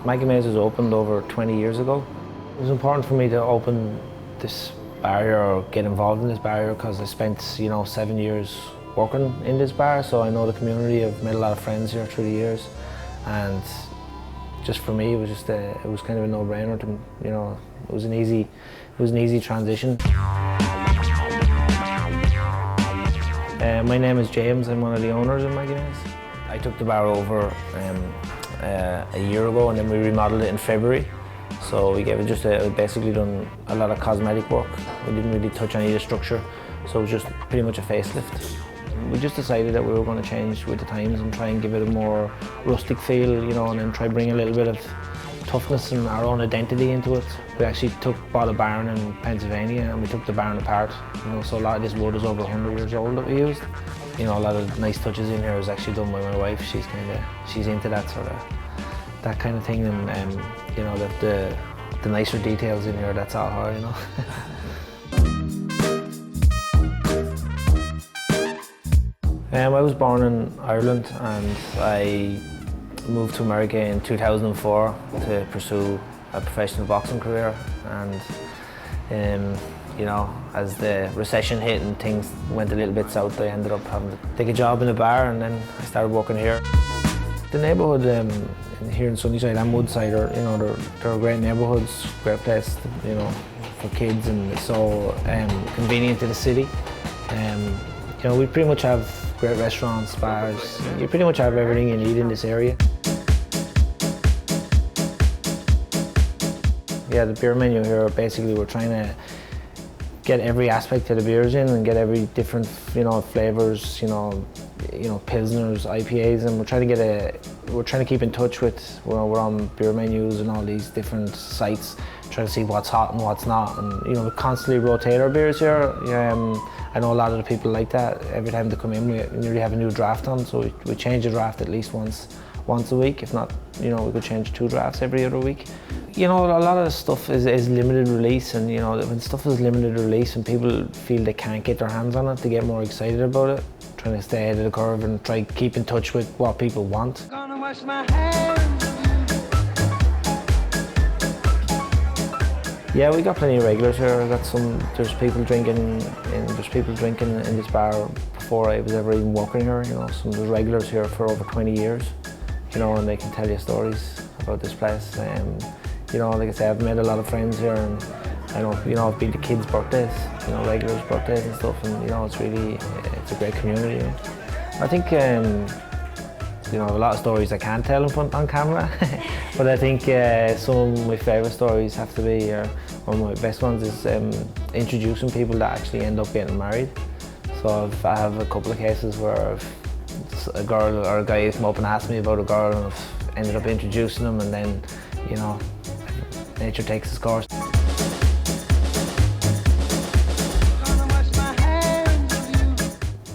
Maggie Maes was opened over 20 years ago. It was important for me to open this bar here or get involved in this bar here because I spent, 7 years working in this bar, so I know the community. I've made a lot of friends here through the years, and just for me, it was kind of a no-brainer. It was an easy transition. My name is James. I'm one of the owners of Maggie Maes. I took the bar over a year ago, and then we remodeled it in February. So we gave it basically done a lot of cosmetic work. We didn't really touch any of the structure, so it was just pretty much a facelift. We just decided that we were going to change with the times and try and give it a more rustic feel, and then try bring a little bit of toughness and our own identity into it. We actually bought a barn in Pennsylvania, and we took the barn apart. So a lot of this wood is over 100 years old that we used. A lot of the nice touches in here is actually done by my wife. She's into that that kind of thing, and the nicer details in here, that's all her, I was born in Ireland, and I moved to America in 2004 to pursue a professional boxing career. And as the recession hit and things went a little bit south, I ended up having to take a job in a bar, and then I started working here. The neighbourhood here in Sunnyside and Woodside they're great neighbourhoods, great place, for kids, and it's so convenient to the city. We pretty much have great restaurants, bars. You pretty much have everything you need in this area. Yeah, the beer menu here, basically we're trying to get every aspect of the beers in and get every different, flavors, pilsners, IPAs, and we're trying to keep in touch with, we're on beer menus and all these different sites, trying to see what's hot and what's not, and we constantly rotate our beers here. I know a lot of the people like that. Every time they come in, we nearly have a new draft on, so we change the draft at least once a week. If not, we could change 2 drafts every other week. A lot of the stuff is limited release, and when stuff is limited release and people feel they can't get their hands on it, they get more excited about it, trying to stay ahead of the curve and try to keep in touch with what people want. Gonna wash my hands. Yeah, we got plenty of regulars here. There's people drinking in this bar before I was ever even working here. There's regulars here for over 20 years. And they can tell you stories about this place. Like I say, I've made a lot of friends here, and I know, I've been to kids' birthdays, regulars' birthdays and stuff, and it's a great community. I think a lot of stories I can't tell on camera, but I think some of my favourite stories have to be, one of my best ones is introducing people that actually end up getting married. So I have a couple of cases where a girl or a guy has come up and asked me about a girl, and I've ended up introducing them, and then, nature takes its course.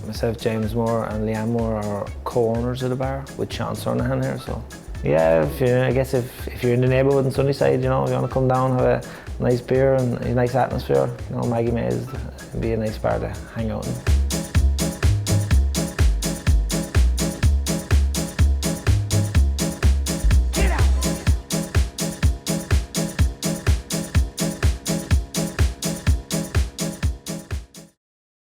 Myself, James Moore and Leanne Moore are co-owners of the bar with Sean Surnahan here. So yeah, I guess if you're in the neighbourhood in Sunnyside, you want to come down, have a nice beer and a nice atmosphere, Maggie Maes would be a nice bar to hang out in.